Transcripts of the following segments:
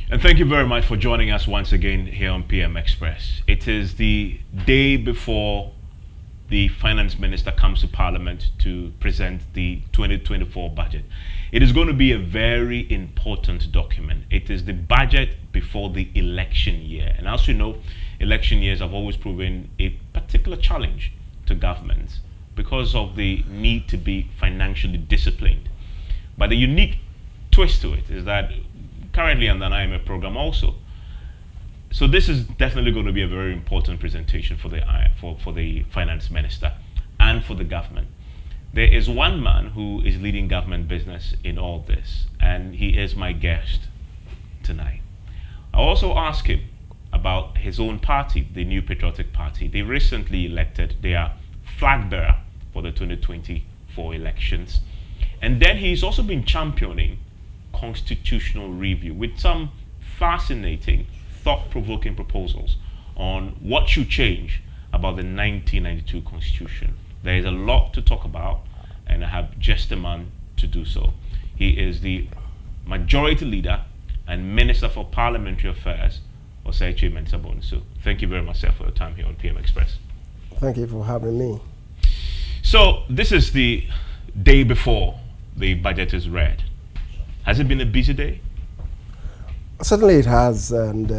And thank you very much for joining us once again here on PM Express. It is the day before the finance minister comes to parliament to present the 2024 budget. It is going to be a very important document. It is the budget before the election year. And as you know, election years have always proven a particular challenge to governments because of the need to be financially disciplined. But the unique twist to it is that currently under an IMF program also. So this is definitely going to be a very important presentation for the finance minister and for the government. There is one man who is leading government business in all this, and he is my guest tonight. I also asked him about his own party, the New Patriotic Party. They recently elected their flag bearer for the 2024 elections. And then he's also been championing constitutional review with some fascinating, thought-provoking proposals on what should change about the 1992 Constitution. There is a lot to talk about, and I have just a man to do so. He is the Majority Leader and Minister for Parliamentary Affairs, Osei Kyei-Mensah-Bonsu. Thank you very much, sir, for your time here on PM Express. Thank you for having me. So this is the day before the budget is read. Has it been a busy day? Certainly it has, and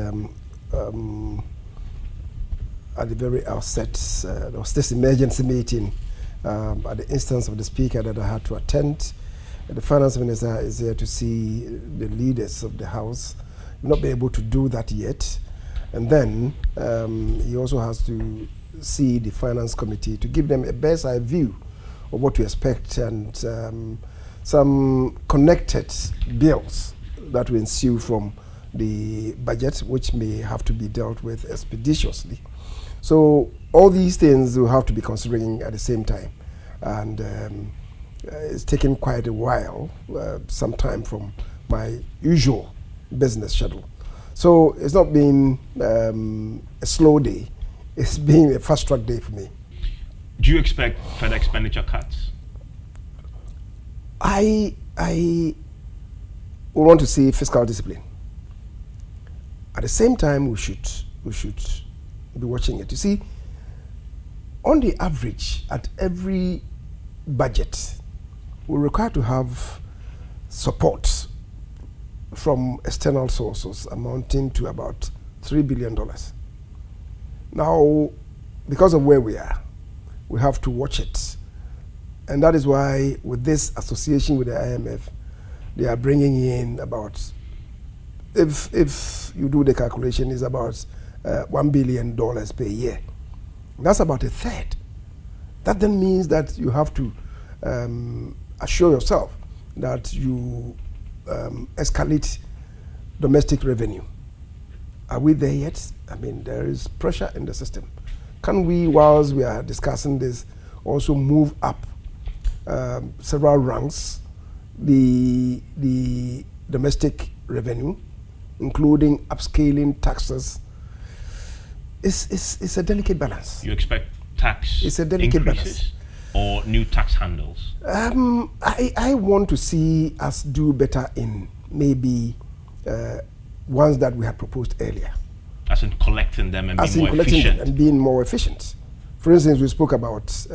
at the very outset, there was this emergency meeting at the instance of the Speaker that I had to attend. The Finance Minister is here to see the leaders of the House. We've not been able to do that yet. And then he also has to see the Finance Committee to give them a bird's eye view of what to expect and some connected bills that will ensue from the budget, which may have to be dealt with expeditiously. So all these things will have to be considering at the same time. And it's taken quite a while, some time from my usual business schedule. So it's not been a slow day. It's been a fast-track day for me. Do you expect further expenditure cuts? I want to see fiscal discipline. At the same time, we should be watching it. You see, on the average, at every budget, we're required to have support from external sources amounting to about $3 billion. Now, because of where we are, we have to watch it. And that is why with this association with the IMF, they are bringing in about, if you do the calculation, is about $1 billion per year. That's about a third. That then means that you have to assure yourself that you escalate domestic revenue. Are we there yet? I mean, there is pressure in the system. Can we, whilst we are discussing this, also move up several ranks the domestic revenue, including upscaling taxes? It's a delicate balance. You expect tax it's a delicate increases balance. Or new tax handles? I want to see us do better in maybe ones that we had proposed earlier. As in collecting them and As being in more collecting efficient? them and being more efficient. For instance, we spoke about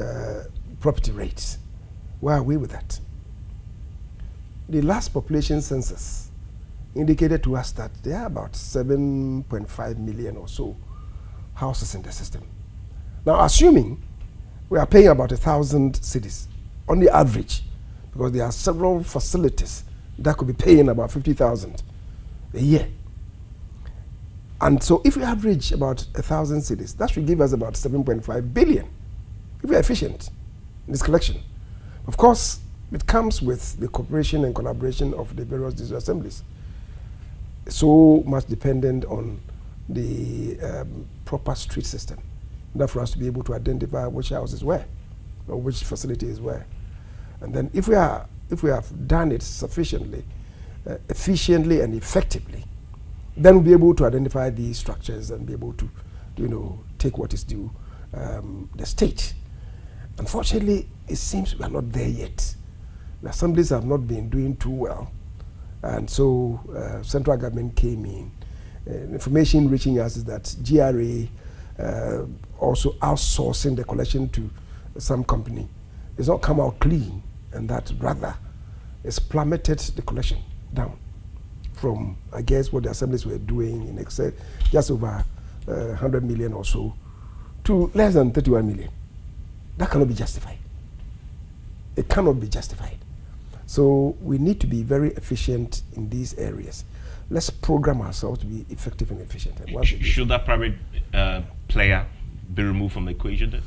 property rates. Where are we with that? The last population census indicated to us that there are about 7.5 million or so houses in the system. Now, assuming we are paying about 1,000 cedis on the average, because there are several facilities that could be paying about 50,000 a year. And so if we average about 1,000 cedis, that should give us about 7.5 billion if we are efficient in this collection. Of course, it comes with the cooperation and collaboration of the various district assemblies. So much dependent on the proper street system, that for us to be able to identify which houses where or which facilities where. And then if we have done it sufficiently, efficiently and effectively, then we'll be able to identify these structures and be able to, take what is due the state. Unfortunately, it seems we are not there yet. The assemblies have not been doing too well And so central government came in. Information reaching us is that GRA also outsourcing the collection to some company. It's not come out clean, and that rather it's plummeted the collection down from, I guess, what the assemblies were doing in excess, just over 100 million or so, to less than 31 million. That cannot be justified. It cannot be justified. So we need to be very efficient in these areas. Let's program ourselves to be effective and efficient. And should that private player be removed from the equation then?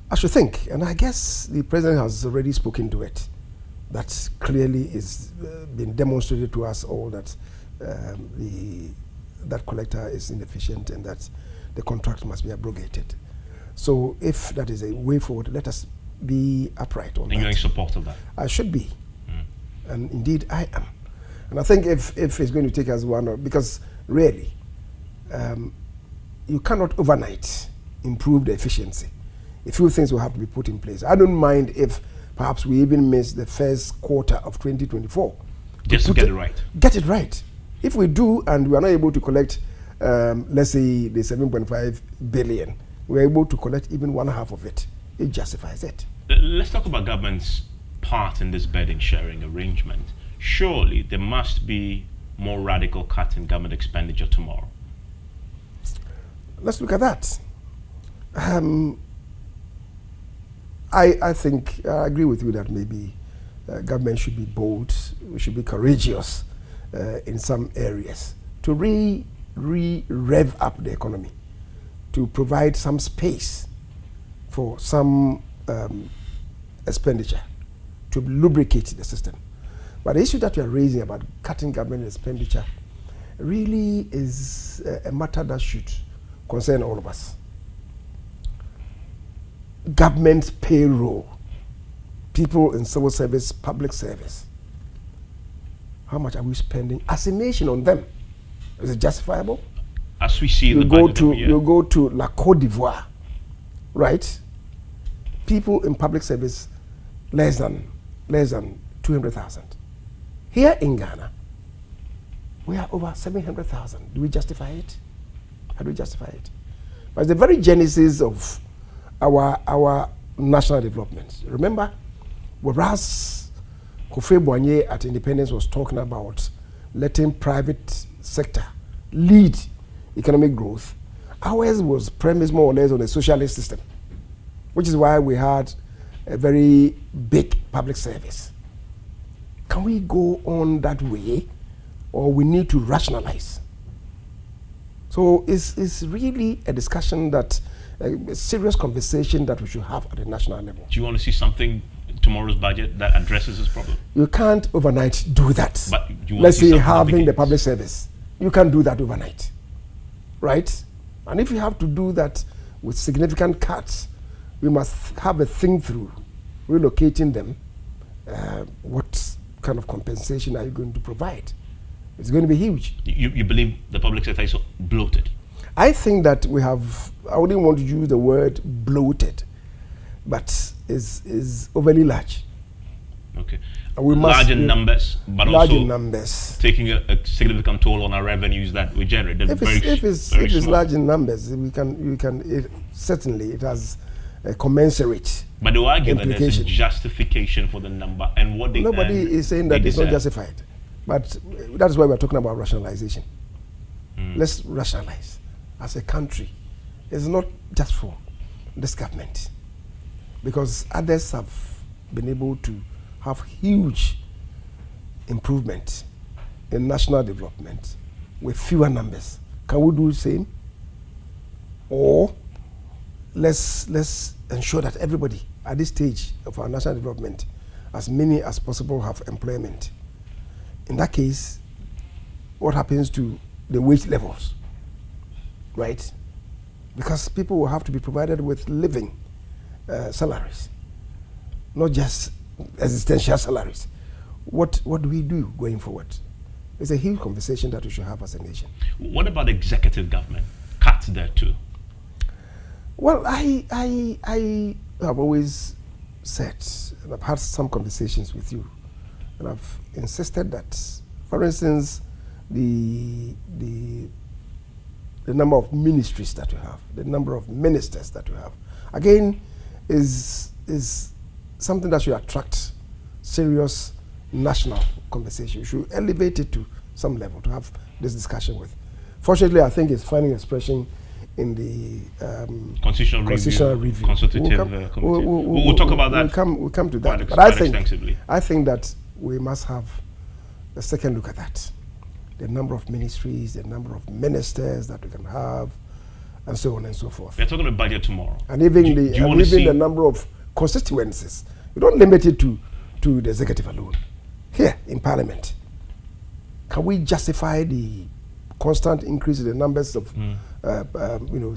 I should think, and I guess the president has already spoken to it. That clearly is been demonstrated to us all that that collector is inefficient and that the contract must be abrogated. So if that is a way forward, let us be upright on that. And you're in support of that? I should be. And indeed I am. And I think if it's going to take us because really, you cannot overnight improve the efficiency. A few things will have to be put in place. I don't mind if perhaps we even miss the first quarter of 2024. Just to get it right. Get it right. If we do and we are not able to collect, let's say the 7.5 billion, we're able to collect even one half of it. It justifies it. Let's talk about government's part in this burden sharing arrangement. Surely there must be more radical cut in government expenditure tomorrow. Let's look at that. I think I agree with you that maybe government should be bold, we should be courageous in some areas to rev up the economy, to provide some space for some expenditure, to lubricate the system. But the issue that you are raising about cutting government expenditure really is a matter that should concern all of us. Government payroll, people in civil service, public service. How much are we spending as a nation on them? Is it justifiable? As we see you go to La Côte d'Ivoire, right? People in public service less than 200,000. Here in Ghana, we are over 700,000. Do we justify it? How do we justify it? But it's the very genesis of our national development. Remember, whereas Kofi Boigny at Independence was talking about letting private sector lead economic growth, ours was premised more or less on a socialist system, which is why we had a very big public service. Can we go on that way, or we need to rationalize? So it's really a discussion that, a serious conversation that we should have at the national level. Do you want to see something in tomorrow's budget that addresses this problem? You can't overnight do that. But you want let's to see say having the begins. public service, you can't do that overnight, right? And if you have to do that with significant cuts, we must have a think through relocating them. What kind of compensation are you going to provide? It's going to be huge. You believe the public sector is bloated? I think that we have, I wouldn't want to use the word bloated, but is overly large. Okay. We must large in numbers, but large also in numbers, taking a significant toll on our revenues that we generate. If it's large in numbers, certainly it has a commensurate. But they argue that there's a justification for the number and what they Nobody is saying that it's not justified. But that's why we're talking about rationalization. Let's rationalize as a country. It's not just for this government, because others have been able to have huge improvement in national development with fewer numbers. Can we do the same? Or let's ensure that everybody at this stage of our national development, as many as possible, have employment. In that case, what happens to the wage levels, right? Because people will have to be provided with living salaries, not just existential salaries. What do we do going forward? It's a huge conversation that we should have as a nation. What about executive government? Cuts there too? Well, I have always said, and I've had some conversations with you, and I've insisted that For instance, the number of ministries that you have, the number of ministers that you have, again, is something that should attract serious national conversation. You should elevate it to some level to have this discussion with. Fortunately, I think it's finding expression in the constitutional review. Consultative committee. We'll talk about that. We'll come to that. But extensively. I think that we must have a second look at that. The number of ministries, the number of ministers that we can have, and so on and so forth. We're talking about budget tomorrow. And even the number of constituencies. You don't limit it to the executive alone. Here in Parliament, can we justify the constant increase in the numbers of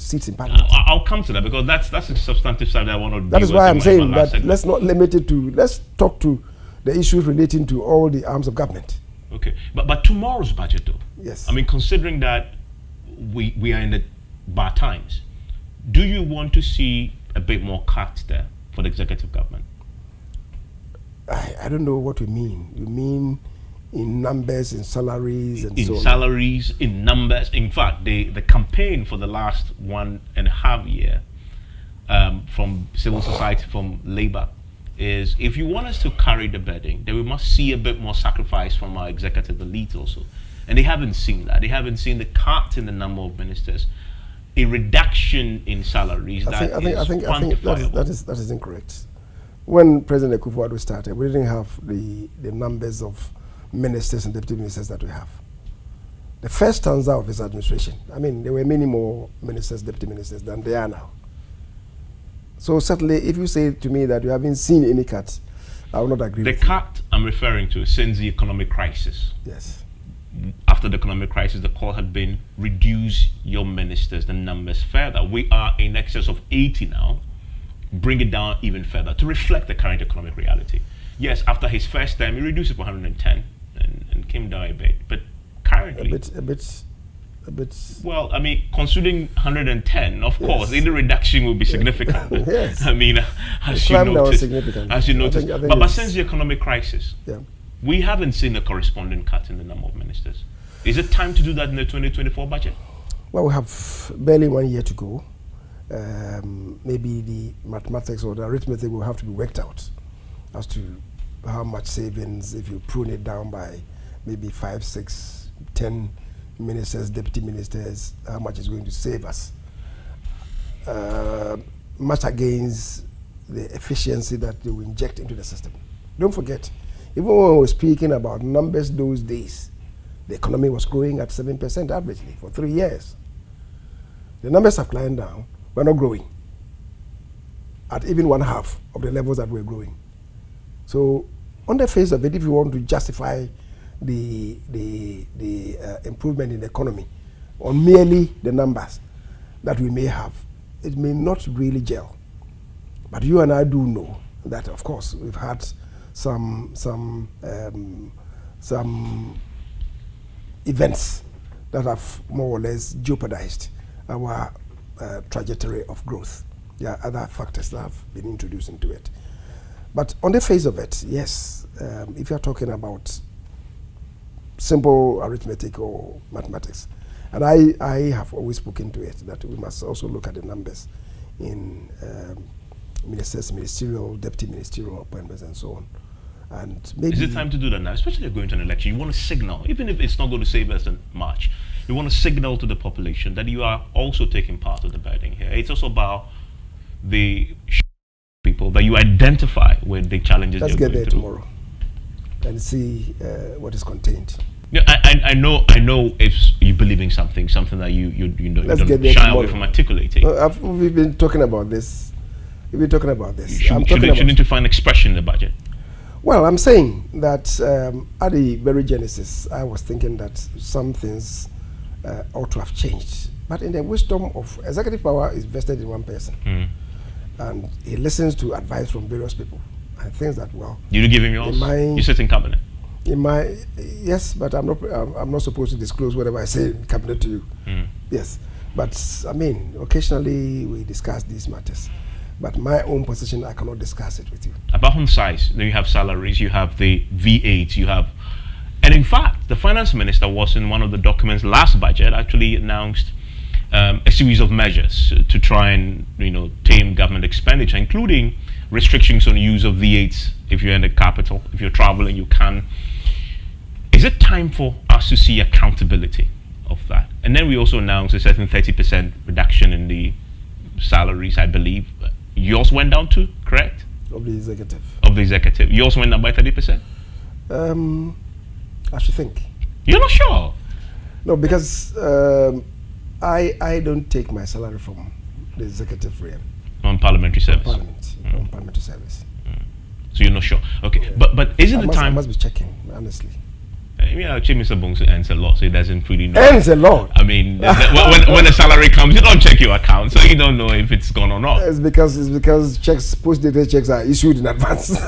seats in Parliament? I'll come to that because that's a substantive side that I want to. That is why I'm saying that let's not limit it to. Let's talk to the issues relating to all the arms of government. Okay, but tomorrow's budget, though. Yes. I mean, considering that we are in the bad times, do you want to see a bit more cuts there for the executive government? I don't know what you mean. You mean in numbers, in salaries, and so on? In salaries, in numbers. In fact, the campaign for the last 1.5 years from civil society, from Labour, is if you want us to carry the burden, then we must see a bit more sacrifice from our executive elite also. And they haven't seen that. They haven't seen the cut in the number of ministers, a reduction in salaries. I think that is incorrect. When President Akufo-Addo started, we didn't have the numbers of ministers and deputy ministers that we have. The first stanza of his administration, I mean, there were many more ministers, deputy ministers than there are now. So certainly, if you say to me that you haven't seen any cut, I will not agree with you. The cut I'm referring to since the economic crisis. Yes. After the economic crisis, the call had been reduce your ministers, the numbers further. We are in excess of 80 now. Bring it down even further to reflect the current economic reality. Yes, after his first term, he reduced it to 110 and came down a bit. But currently, a bit. Well, I mean, considering 110, of course, any reduction will be significant. Yes. I mean, as you noticed, I think but since the economic crisis, yeah, we haven't seen a corresponding cut in the number of ministers. Is it time to do that in the 2024 budget? Well, we have barely 1 year to go. Maybe the mathematics or the arithmetic will have to be worked out as to how much savings if you prune it down by maybe 5, 6, 10 ministers, deputy ministers, how much is going to save us. Much against the efficiency that they will inject into the system. Don't forget, even when we were speaking about numbers those days, the economy was growing at 7% averagely for 3 years. The numbers have climbed down. We're not growing at even 1/2 of the levels that we're growing. So on the face of it, if you want to justify the improvement in the economy on merely the numbers that we may have, it may not really gel. But you and I do know that, of course, we've had some events that have more or less jeopardized our trajectory of growth. There are other factors that have been introduced into it. But on the face of it, yes, if you're talking about simple arithmetic or mathematics, and I have always spoken to it, that we must also look at the numbers in ministers, ministerial, deputy ministerial appointments, and so on. And maybe is it time to do that now, especially going to an election? You want to signal, even if it's not going to save us in March, you want to signal to the population that you are also taking part of the burden here. It's also about the people that you identify with the challenges. Let's get there tomorrow and see what is contained. Yeah, I know if you believe in something that you don't shy away from articulating. We've been talking about this. Shouldn't you find expression in the budget? Well, I'm saying that at the very genesis, I was thinking that some things ought to have changed. But in the wisdom of executive power is vested in one person. And he listens to advice from various people. And thinks that, well... You give him yours? You sit in cabinet? Yes, but I'm not supposed to disclose whatever I say in cabinet to you. Yes. But, I mean, occasionally we discuss these matters. But my own position, I cannot discuss it with you. About home size, then you have salaries, you have the V8, you have And in fact, the finance minister was in one of the documents last budget actually announced a series of measures to try and tame government expenditure, including restrictions on use of V8s if you're in the capital. If you're traveling, you can. Is it time for us to see accountability of that? And then we also announced a certain 30% reduction in the salaries, I believe. Yours went down too, correct? Of the executive. Of the executive. Yours went down by 30%? I should think. You're not sure? No, because I don't take my salary from the executive realm. On parliamentary service? On parliamentary service. So you're not sure? Okay, yeah. but isn't the time... I must be checking, honestly. Kyei-Mensah-Bonsu earns a lot, so he doesn't really know. Earns a lot? I mean, when the salary comes, you don't check your account, so you don't know if it's gone or not. It's because checks, post-dated checks are issued in advance.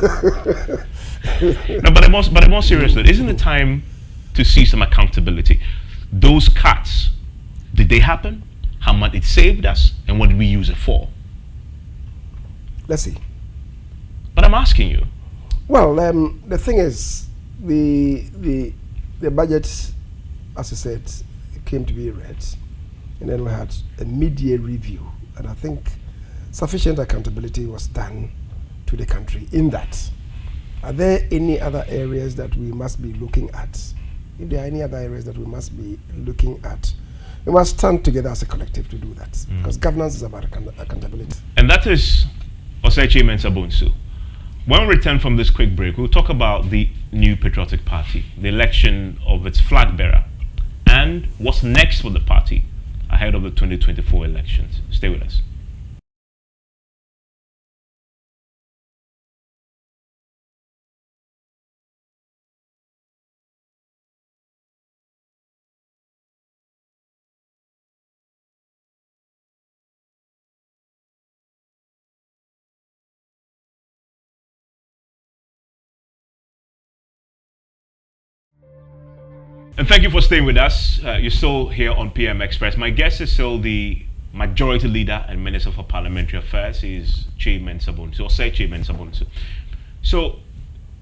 No, but more seriously, isn't it time to see some accountability? Those cuts, did they happen? How much it saved us, and what did we use it for? Let's see. But I'm asking you. Well, the thing is, the budget, as I said, came to be read, and then we had a mid-year review, and I think sufficient accountability was done to the country in that. Are there any other areas that we must be looking at? If there are any other areas that we must be looking at, we must stand together as a collective to do that, because governance is about accountability. And that is Osei Kyei-Mensah-Bonsu. When we return from this quick break, we'll talk about the new Patriotic Party, the election of its flag bearer, and what's next for the party ahead of the 2024 elections. Stay with us. And thank you for staying with us. You're still here on PM Express. My guest is still the Majority Leader and Minister for Parliamentary Affairs. Is Kyei-Mensah-Bonsu, Osei Kyei-Mensah-Bonsu. So,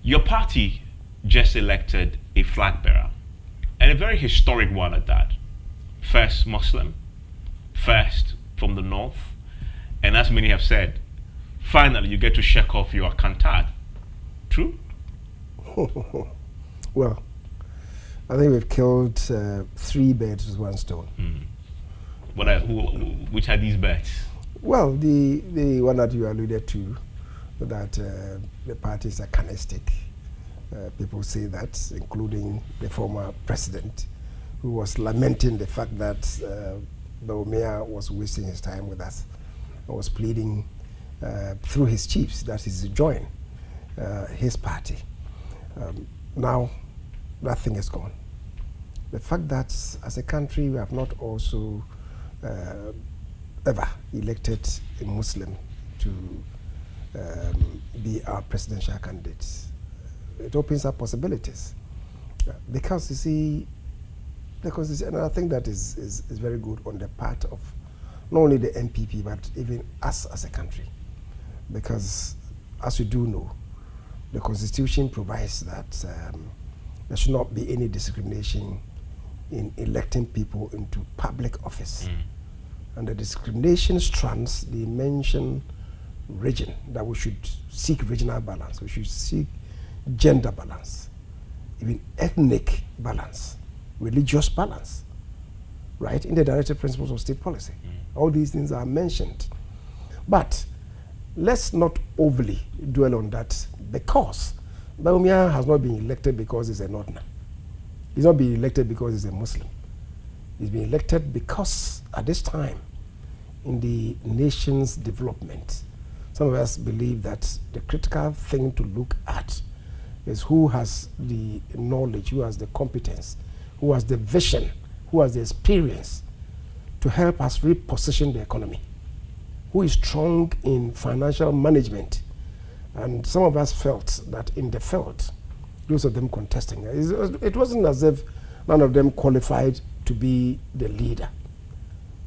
your party just elected a flag bearer, and a very historic one at that. First Muslim, first from the north, and as many have said, finally you get to shake off your kantad. True? Well, I think we've killed 3 birds with 1 stone. Which are these birds? Well, the one that you alluded to, that the party is acanistic. People say that, including the former president, who was lamenting the fact that Bawumia was wasting his time with us, and was pleading through his chiefs that he should join his party. Now, that thing is gone. The fact that as a country we have not also ever elected a Muslim to be our presidential candidate, it opens up possibilities. Because you see, and I think that is very good on the part of not only the MPP but even us as a country. Because as you do know, the Constitution provides that there should not be any discrimination in electing people into public office. And the discrimination strands, they mention region, that we should seek regional balance, we should seek gender balance, even ethnic balance, religious balance, right, in the directive principles of state policy. All these things are mentioned. But let's not overly dwell on that, because Bawumia has not been elected because he's a Northerner. He's not been elected because he's a Muslim. He's been elected because at this time in the nation's development, some of us believe that the critical thing to look at is who has the knowledge, who has the competence, who has the vision, who has the experience to help us reposition the economy, who is strong in financial management. And some of us felt that in the field, those of them contesting, it wasn't as if none of them qualified to be the leader.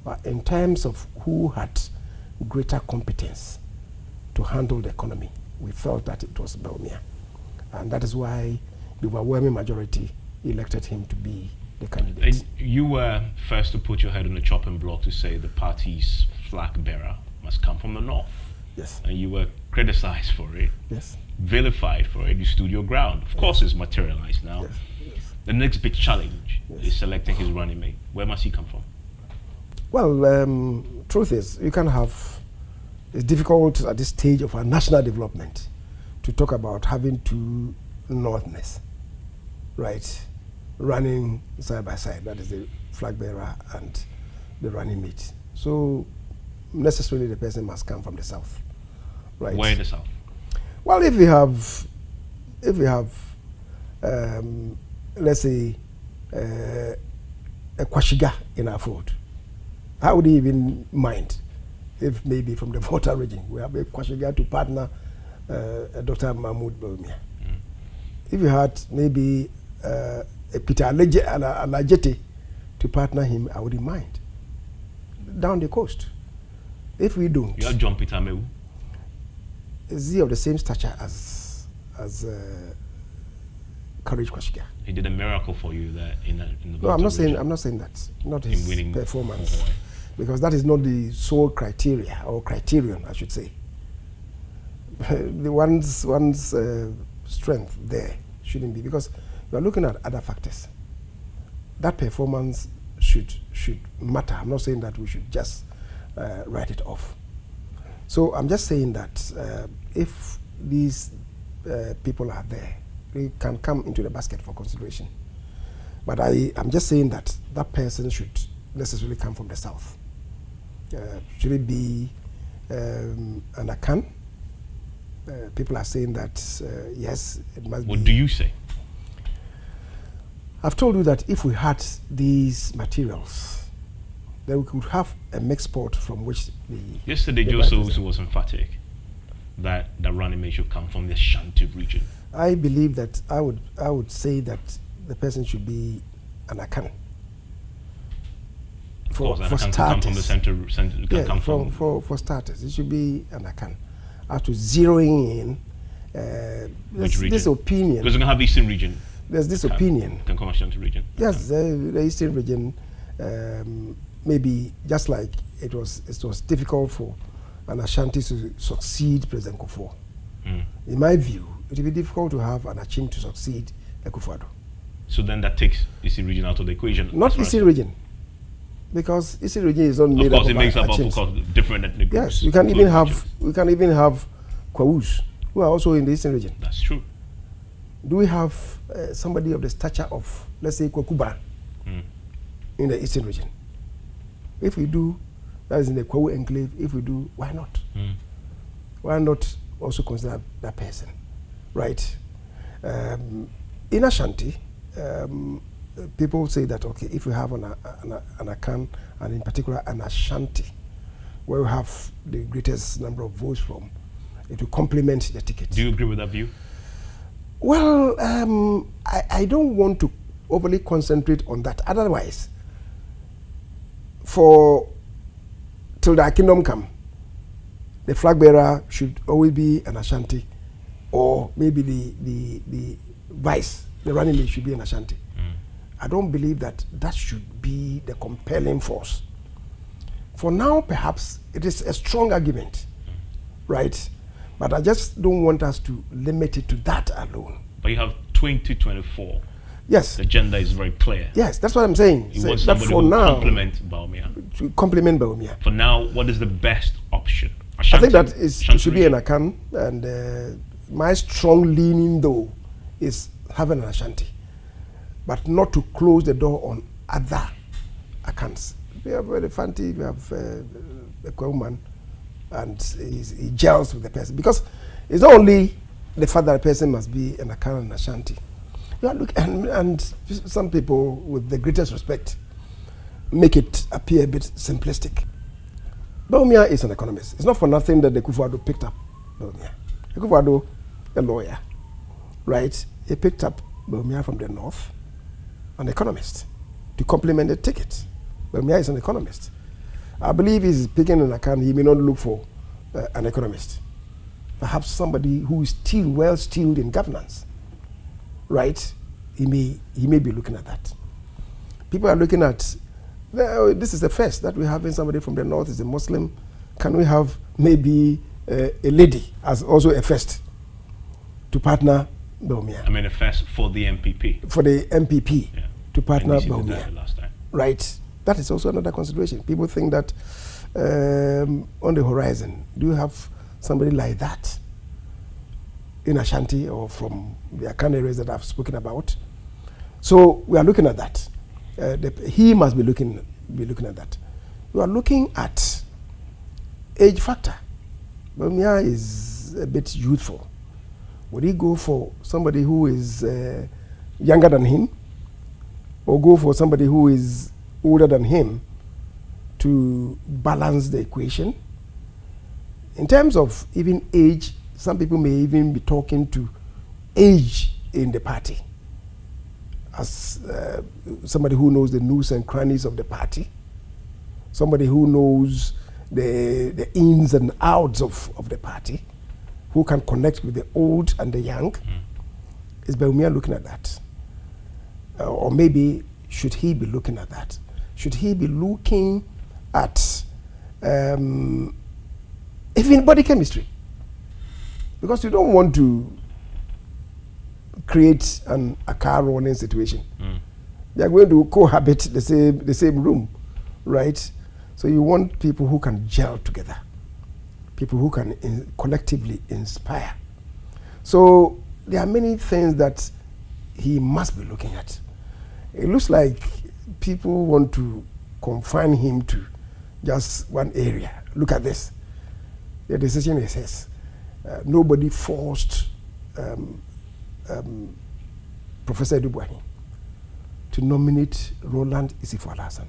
But in terms of who had greater competence to handle the economy, we felt that it was Bawumia. And that is why the overwhelming majority elected him to be the candidate. And you were first to put your head on the chopping block to say the party's flag bearer must come from the north. Yes. And you were criticized for it. Yes. Vilified for it. You stood your ground. Of course, it's materialized now. Yes. Yes. The next big challenge Yes. is selecting his running mate. Where must he come from? Well, truth is, you can have. It's difficult at this stage of our national development to talk about having two Northerners, right, running side by side. That is the flag bearer and the running mate. So necessarily the person must come from the south, right? Where in the south? Well, if we have, let's say, a Kwashiga in our fold, I wouldn't even mind if maybe from the Volta region we have a Kwashiga to partner Dr. Mahmoud Bawumia. If you had maybe a Peter Alajete to partner him, I wouldn't mind. Down the coast. If we don't, You have John Peter Mewu. is he of the same stature as Courage Kwashiga? He did a miracle for you there in the No, I'm not region. saying that. Not In his winning performance, Hawaii. because that is not the sole criteria or criterion, I should say. The one's strength there shouldn't be, because you are looking at other factors. That performance should matter. I'm not saying that we should just write it off. So I'm just saying that if these people are there, they can come into the basket for consideration. But I'm just saying that that person should necessarily come from the south. Should it be an Akan? People are saying that yes, it must be. What do you say? I've told you that if we had these materials, then we could have a mixed pot from which the. Yesterday, the Joseph writers- was emphatic that the running mate should come from the Shanti region. I believe that I would say that the person should be an Akan. Of course, and can come from the center can Yeah, come from for starters, it should be an Akan. After zeroing in, Which region? this opinion. because we're gonna have Eastern region. There's this Can- opinion. Can come Shanti region. Yes, the Eastern region, maybe just like it was difficult for an Ashanti to succeed President Kufuor. In my view, it will be difficult to have an Achim to succeed Akufo-Addo. So then that takes Eastern region out of the equation. Not as far as- Eastern region, because Eastern region is not Of made course, up it makes up of Achims. course, different ethnic groups. Yes, we can even including have Kwawus, who are also in the Eastern region. That's true. Do we have somebody of the stature of, let's say, Kwakuba in the Eastern region? If we do, that is in the Kwawu enclave. If we do, why not? Why not also consider that person, right? In Ashanti, people say that, okay, if we have an Akan, and in particular an Ashanti, where we have the greatest number of votes from, it will complement the ticket. Do you agree with that view? Well, I don't want to overly concentrate on that. Otherwise, till the kingdom come, the flag bearer should always be an Ashanti, or maybe the vice, the running mate should be an Ashanti. I don't believe that should be the compelling force. For now, perhaps it is a strong argument, right? But I just don't want us to limit it to that alone. But you have 2024. Yes. The agenda is very clear. Yes, that's what I'm saying. You So want that somebody for who now, complement Bawumia. to complement Bawumia. For now, what is the best option? I think Ashanti- that it Ashanti should be an region? Akan, and my strong leaning though is having an Ashanti, but not to close the door on other Akans. We have Elefanti, we have a Kwauman, and he gels with the person, because it's not only the fact that a person must be an Akan and Ashanti. You are and some people, with the greatest respect, make it appear a bit simplistic. Bawumia is an economist. It's not for nothing that the Akufo-Addo picked up Bawumia. Akufo-Addo, a lawyer, right? He picked up Bawumia from the north, an economist, to complement the ticket. Bawumia is an economist. I believe he's picking an account. He may not look for an economist. Perhaps somebody who is well skilled in governance, right? he may be looking at that. People are looking at, this is the first that we're having somebody from the north is a Muslim. Can we have maybe a lady as also a first to partner Bawumia? I mean, a first for the MPP. For the MPP to partner Bawumia. Last time. Right. That is also another consideration. People think that on the horizon, do you have somebody like that in Ashanti or from the Akan areas that I've spoken about? So we are looking at that. He must be looking at that. We are looking at age factor. Bawumia is a bit youthful. Would he go for somebody who is younger than him, or go for somebody who is older than him to balance the equation? In terms of even age, some people may even be talking to age in the party as somebody who knows the nooks and crannies of the party, somebody who knows the ins and outs of the party, who can connect with the old and the young. Is Bawumia looking at that? Or maybe should he be looking at that? Should he be looking at even body chemistry? Because you don't want to create a car running situation. They are going to cohabit the same room, right? So you want people who can gel together, people who can collectively inspire. So there are many things that he must be looking at. It looks like people want to confine him to just one area. Look at this. The decision is his. Nobody forced Professor Edubuahi to nominate Roland Isifo-Alasan.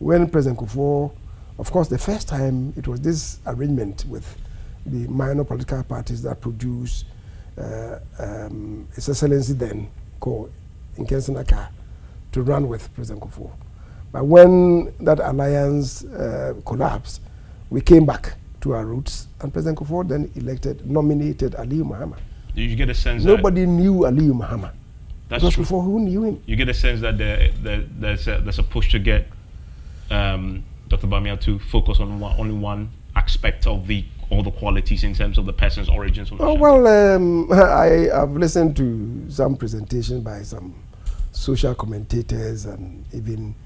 When President Kufuor, of course, the first time it was this arrangement with the minor political parties that produced His Excellency then called Nkensi Naka to run with President Kufuor. But when that alliance collapsed, we came back to our roots, and President Kufuor then nominated Aliyu Mahama. Did you get a sense nobody knew Aliyu Mahama? That's because true. Before, who knew him? You get a sense that there's a push to get Dr. Bawumia to focus on only one aspect of all the qualities in terms of the person's origins. I have listened to some presentations by some social commentators and even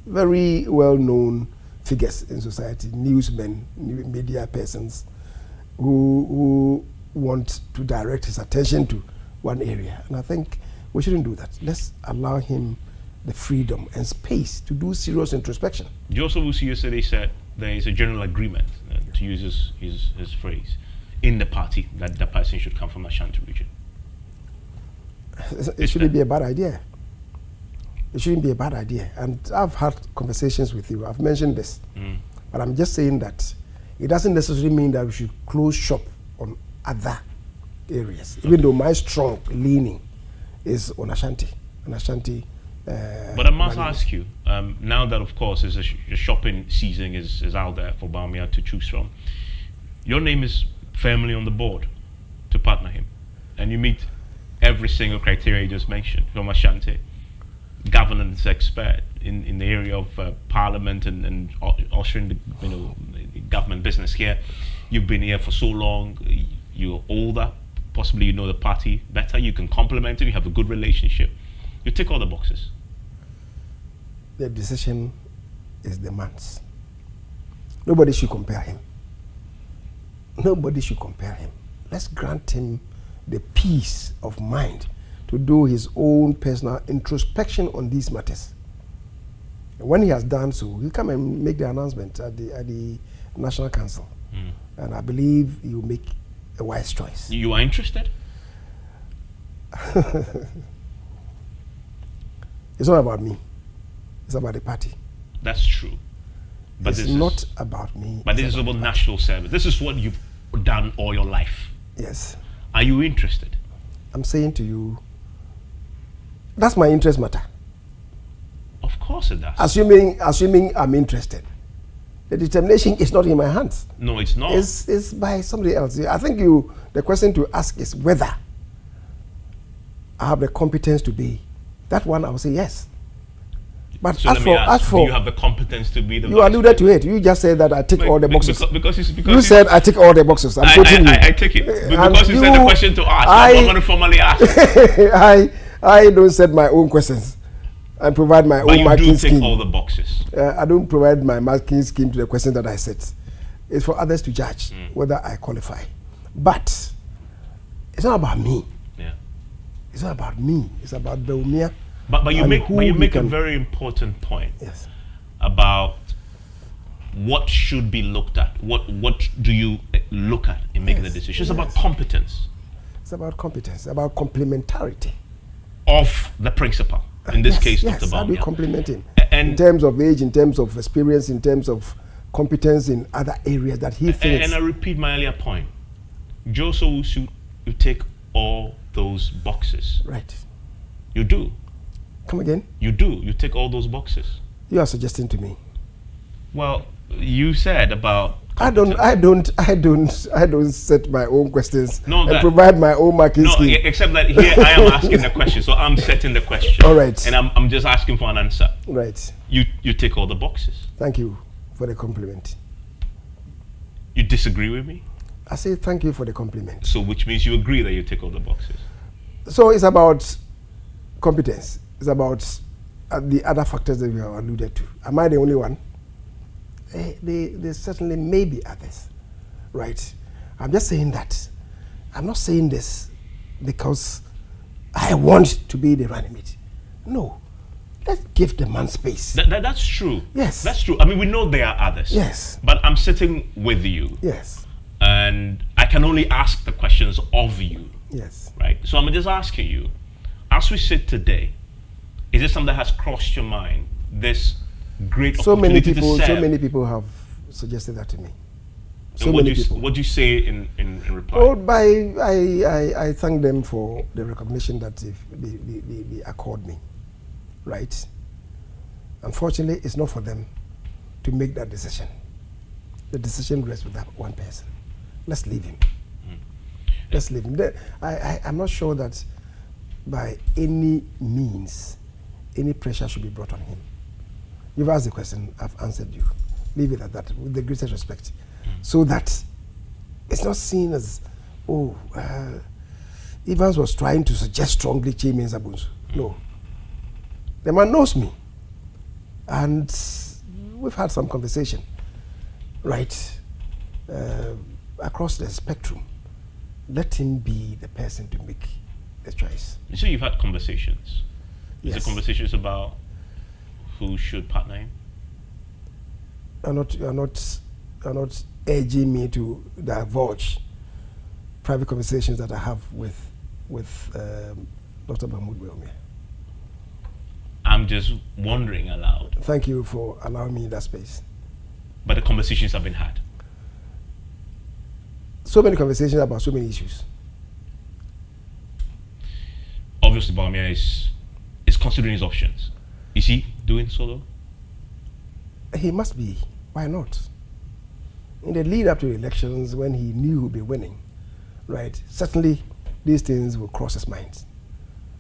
very well-known figures in society, newsmen, media persons, who want to direct his attention to one area. And I think we shouldn't do that. Let's allow him the freedom and space to do serious introspection. Joseph Usi yesterday said there is a general agreement, to use his phrase, in the party that the person should come from Ashanti region. It shouldn't be a bad idea. It shouldn't be a bad idea. And I've had conversations with you. I've mentioned this. But I'm just saying that it doesn't necessarily mean that we should close shop on other areas, even though my strong leaning is on Ashanti. But I must ask you, now that of course the shopping season is out there for Bawumia to choose from, your name is firmly on the board to partner him, and you meet every single criteria you just mentioned from Ashanti, governance expert in the area of parliament and ushering the government business here. You've been here for so long, you're older, possibly you know the party better, you can complement it, you have a good relationship. You tick all the boxes. The decision is the man's. Nobody should compare him. Nobody should compare him. Let's grant him the peace of mind to do his own personal introspection on these matters. And when he has done so, he'll come and make the announcement at the National Council. And I believe he will make a wise choice. You are interested? It's not about me. It's about the party. That's true. But it's not about me. But this is about national service. This is what you've done all your life. Yes. Are you interested? I'm saying to you, that's my interest matter. Of course it does. Assuming I'm interested. The determination is not in my hands. No, it's not. It's by somebody else. I think the question to ask is whether I have the competence to be. That one I will say yes. But so as for do you have the competence to be the you alluded to it. You just said that I tick all the boxes. Because you said I tick all the boxes. I'm quoting you. I take it. Because you said the question to ask. I'm going to formally ask. I don't set my own questions and provide my own marking scheme. But you do tick all the boxes. I don't provide my marking scheme to the question that I set. It's for others to judge whether I qualify. But it's not about me. Yeah. It's not about me. It's about Bawumia. But you make a very important point. Yes. About what should be looked at. What do you look at in making the decision? It's about competence. It's about competence, about complementarity of the principal. In this case, Dr. Bawumia. How do you complement him? And in terms of age, in terms of experience, in terms of competence in other areas that he thinks. And I repeat my earlier point. Joe Owusu, you take all those boxes. Right. You do. Come again? You do. You tick all those boxes. You are suggesting to me. Well, you said about. I don't set my own questions and provide my own marking scheme. No, except that here I am asking the question, so I'm setting the question. All right. And I'm just asking for an answer. Right. You tick all the boxes. Thank you for the compliment. You disagree with me? I say thank you for the compliment. So which means you agree that you tick all the boxes. So it's about competence. It's about the other factors that we have alluded to. Am I the only one? There certainly may be others, right? I'm just saying that. I'm not saying this because I want to be the running mate. No. Let's give the man space. That's true. Yes. That's true. I mean, we know there are others. Yes. But I'm sitting with you. Yes. And I can only ask the questions of you. Yes. Right? So I'm just asking you, as we sit today, is this something that has crossed your mind? This great opportunity to serve? So many people have suggested that to me. So what many people. What do you say in reply? Oh, I thank them for the recognition that they accord me. Right? Unfortunately, it's not for them to make that decision. The decision rests with that one person. Let's leave him. Let's leave him. I'm not sure that by any means any pressure should be brought on him. You've asked the question, I've answered you. Leave it at that, with the greatest respect. So that it's not seen as, Evans was trying to suggest strongly Kyei-Mensah-Bonsu. No. The man knows me. And we've had some conversation, right, across the spectrum. Let him be the person to make the choice. So you've had conversations? Is Yes. the conversations about who should partner him? You're not urging me to divulge private conversations that I have with Dr. Mahmoud Bawumia. I'm just wondering aloud. Thank you for allowing me that space. But the conversations have been had. So many conversations about so many issues. Obviously, Bawumia is considering his options. Is he doing so though? He must be. Why not? In the lead up to the elections, when he knew he would be winning, right, certainly these things will cross his mind.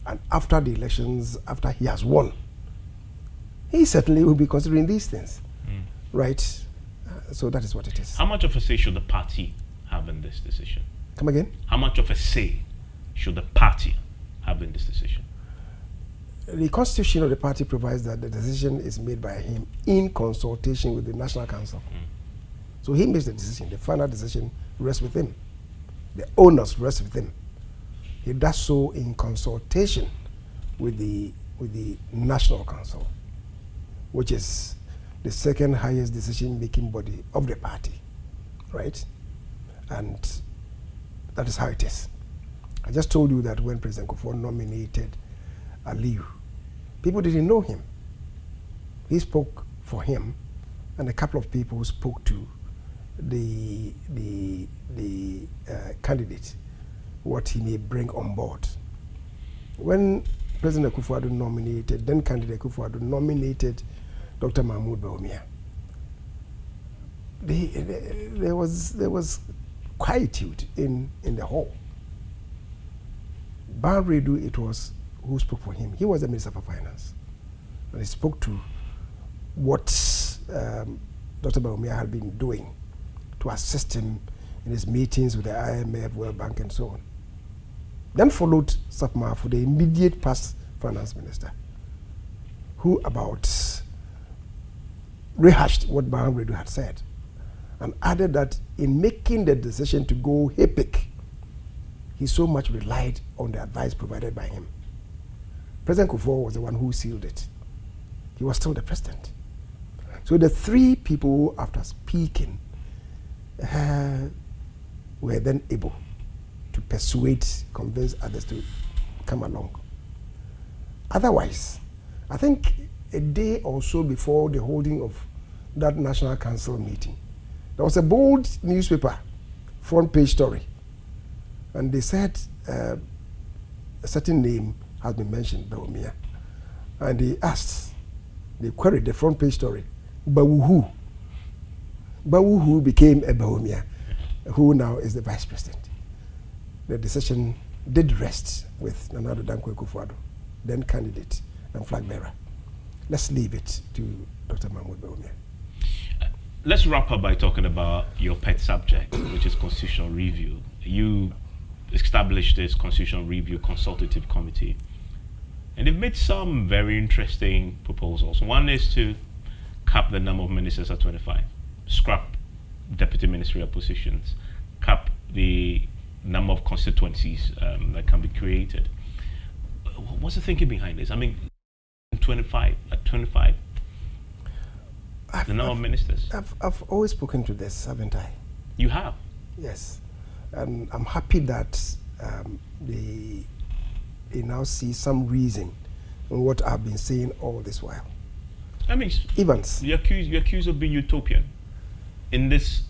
And after the elections, after he has won, he certainly will be considering these things, right? So that is what it is. How much of a say should the party have in this decision? Come again? How much of a say should the party have in this decision? The constitution of the party provides that the decision is made by him in consultation with the National Council. So he makes the decision. The final decision rests with him. The onus rests with him. He does so in consultation with the National Council, which is the second highest decision-making body of the party, right? And that is how it is. I just told you that when President Kufuor nominated Aliyu, people didn't know him. He spoke for him, and a couple of people spoke to the candidate, what he may bring on board. When President Kufuor nominated, then candidate Kufuor nominated Dr. Mahmoud Bawumia, there was quietude in the hall. Banredu, it was who spoke for him. He was the Minister for Finance. And he spoke to what Dr. Bawumia had been doing to assist him in his meetings with the IMF, World Bank, and so on. Then followed Safma for the immediate past finance minister, who about rehashed what Banredu had said and added that in making the decision to go HIPIC, he so much relied on the advice provided by him. President Kufuor was the one who sealed it. He was still the president. So the three people, after speaking, were then able to persuade, convince others to come along. Otherwise, I think a day or so before the holding of that National Council meeting, there was a bold newspaper front page story, and they said a certain name has been mentioned, Bawumia, and they queried the front page story, Bawuhu. Bawuhu became a Bawumia, who now is the vice president. The decision did rest with Nana Addo Dankwa Akufo-Addo, then candidate and flag bearer. Let's leave it to Dr. Mahmoud Bawumia. Let's wrap up by talking about your pet subject, which is constitutional review. You established this constitutional review consultative committee, and they've made some very interesting proposals. One is to cap the number of ministers at 25, scrap deputy ministerial positions, cap the number of constituencies that can be created. What's the thinking behind this? I mean, 25, the number of ministers. I've always spoken to this, haven't I? You have? Yes. And I'm happy that they now see some reason in what I've been saying all this while. I mean, Evans. You're accused of being utopian in this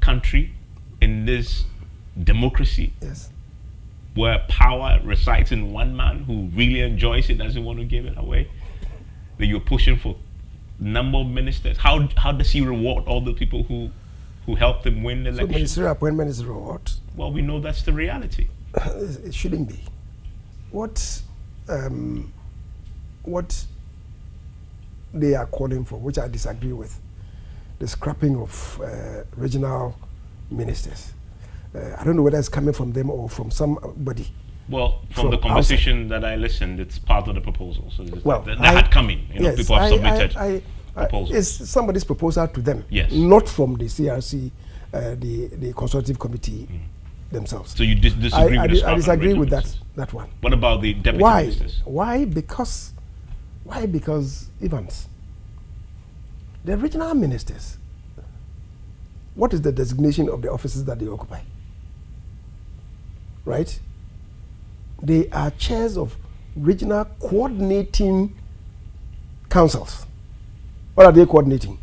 country, in this democracy. Yes. Where power resides in one man who really enjoys it, doesn't want to give it away. That you're pushing for number of ministers. How does he reward all the people who helped him win the election? So ministerial appointment is reward? Well, we know that's the reality. It shouldn't be. What they are calling for, which I disagree with, the scrapping of regional ministers. I don't know whether it's coming from them or from somebody. Well, from the conversation that I listened, it's part of the proposal. So that had come in. Yes, people have submitted proposals. It's somebody's proposal to them, yes, not from the CRC, the consultative committee themselves. So you disagree with the I disagree with that one. What about the deputy ministers? Why? Because Evans, the regional ministers, what is the designation of the offices that they occupy? Right? They are chairs of regional coordinating councils. What are they coordinating?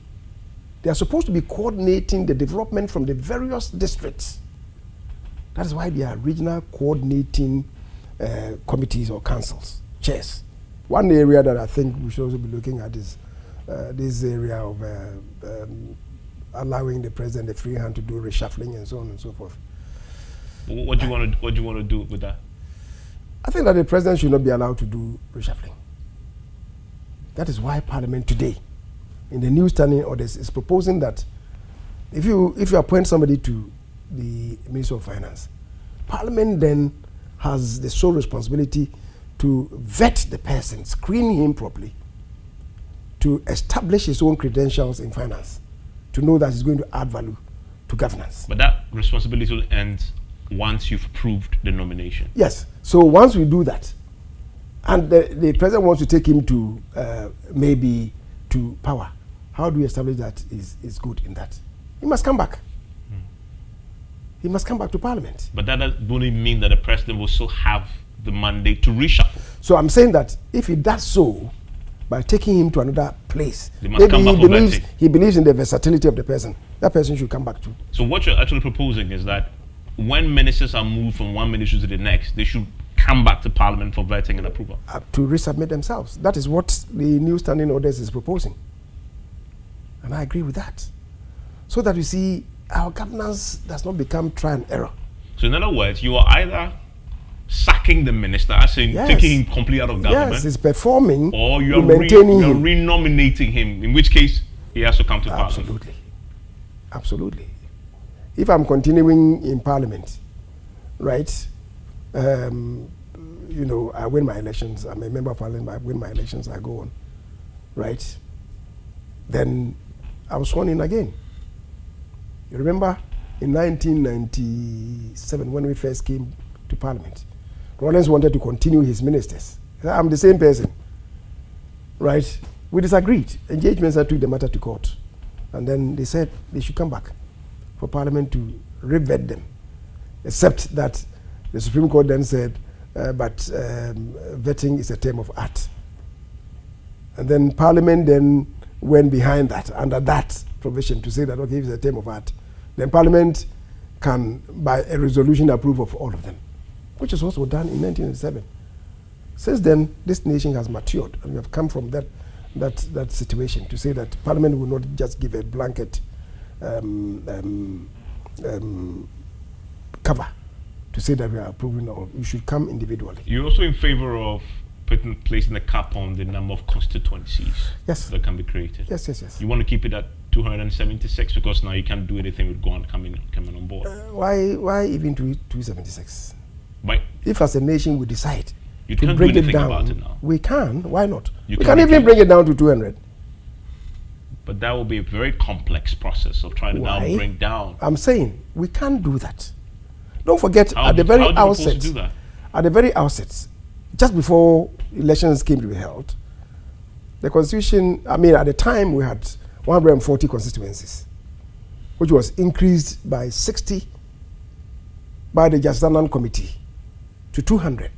They are supposed to be coordinating the development from the various districts. That is why they are regional coordinating committees or councils, chairs. One area that I think we should also be looking at is this area of allowing the president the free hand to do reshuffling and so on and so forth. What do you want to do with that? I think that the president should not be allowed to do reshuffling. That is why Parliament today, in the new standing orders, is proposing that if you appoint somebody to the Ministry of Finance, Parliament then has the sole responsibility to vet the person, screen him properly, to establish his own credentials in finance, to know that he's going to add value to governance. But that responsibility will end once you've approved the nomination. Yes. So once we do that, and the president wants to take him to maybe to power, how do we establish that is good in that? He must come back. He must come back to Parliament. But that doesn't mean that the president will still have the mandate to reshuffle. So I'm saying that if he does so, by taking him to another place, maybe he believes in the versatility of the person, that person should come back to. So what you're actually proposing is that when ministers are moved from one ministry to the next, they should come back to Parliament for vetting and approval. To resubmit themselves. That is what the new standing orders is proposing. And I agree with that. so that you see our governance does not become trial and error. So in other words, you are either sacking the minister, as in taking him completely out of government. Yes, he's performing, or you are maintaining him. Renominating him, in which case he has to come to Parliament. Absolutely. Absolutely. If I'm continuing in Parliament, right, you know, I win my elections, I'm a member of Parliament, I win my elections, I go on, right, then I was sworn in again. You remember in 1997 when we first came to Parliament, Rawlings wanted to continue his ministers. I'm the same person, right? We disagreed. And Kyei-Mensah took the matter to court. And then they said they should come back for Parliament to revet them. Except that the Supreme Court then said, but vetting is a term of art. And then Parliament then went behind that, under that provision, to say that, okay, if it's a term of art, then Parliament can, by a resolution, approve of all of them, which is also done in 1997. Since then, this nation has matured, and we have come from that situation to say that Parliament will not just give a blanket cover to say that we are approving all. You should come individually. You're also in favor of placing a cap on the number of constituencies that can be created. Yes, yes, yes. You want to keep it at 276 because now you can't do anything with Gowon coming on board. Why even 276? But if as a nation we decide you to can't bring do anything it down, about it now. We can. Why not? We can even bring it down to 200. But that will be a very complex process of trying to now bring down. I'm saying we can't do that. Don't forget, at the very outset, just before elections came to be held, the Constitution, I mean, at the time we had 140 constituencies, which was increased by 60 by the Justice Committee to 200.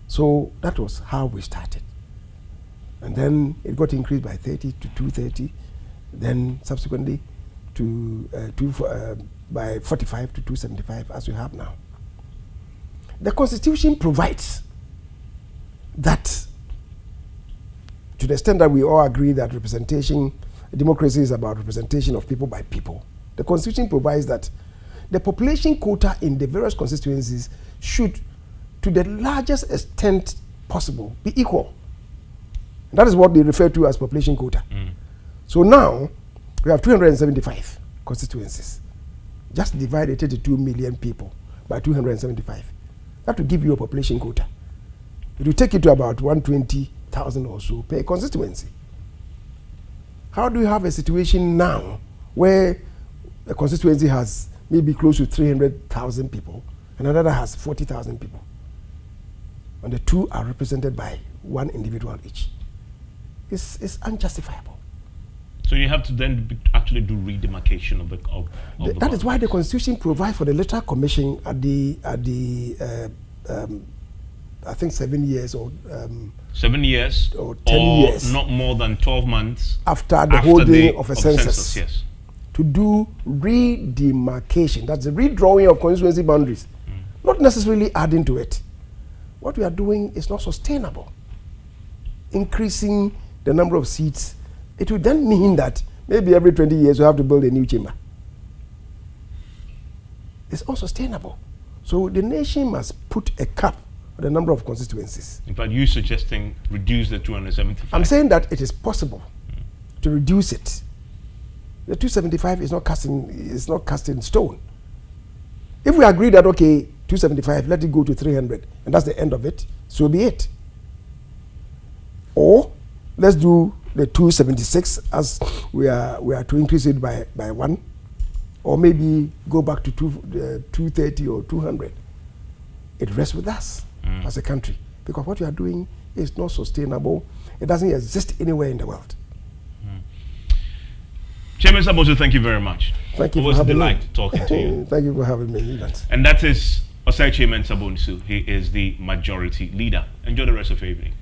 So that was how we started. And then it got increased by 30 to 230, then subsequently to by 45 to 275, as we have now. The Constitution provides that, to the extent that we all agree that democracy is about representation of people by people, the Constitution provides that the population quota in the various constituencies should, to the largest extent possible, be equal. That is what they refer to as population quota. So now, we have 275 constituencies. Just divide 32 million people by 275. That will give you a population quota. It will take you to about 120,000 or so per constituency. How do you have a situation now where a constituency has maybe close to 300,000 people and another has 40,000 people? And the two are represented by one individual each. It's unjustifiable. So you have to then actually do redemarcation of the that is why the Constitution provides for the electoral commission at the I think 7 years or 7 years or 10 years, not more than 12 months after the holding of a census, yes, to do redemarcation. That's the redrawing of constituency boundaries, not necessarily adding to it. What we are doing is not sustainable. Increasing the number of seats, it would then mean that maybe every 20 years we have to build a new chamber. It's unsustainable. So the nation must put a cap on the number of constituencies. In fact, you're suggesting reduce the 275. I'm saying that it is possible to reduce it. The 275 is not cast in stone. If we agree that, okay, 275, let it go to 300, and that's the end of it, so be it. Or let's do the 276 as we are to increase it by one, or maybe go back to 230 or 200. It rests with us as a country, because what we are doing is not sustainable. It doesn't exist anywhere in the world. Kyei-Mensah-Bonsu, thank you very much. Thank you. Always a delight talking to you. Thank you for having me. And that is Osei Kyei-Mensah-Bonsu. He is the majority leader. Enjoy the rest of your evening.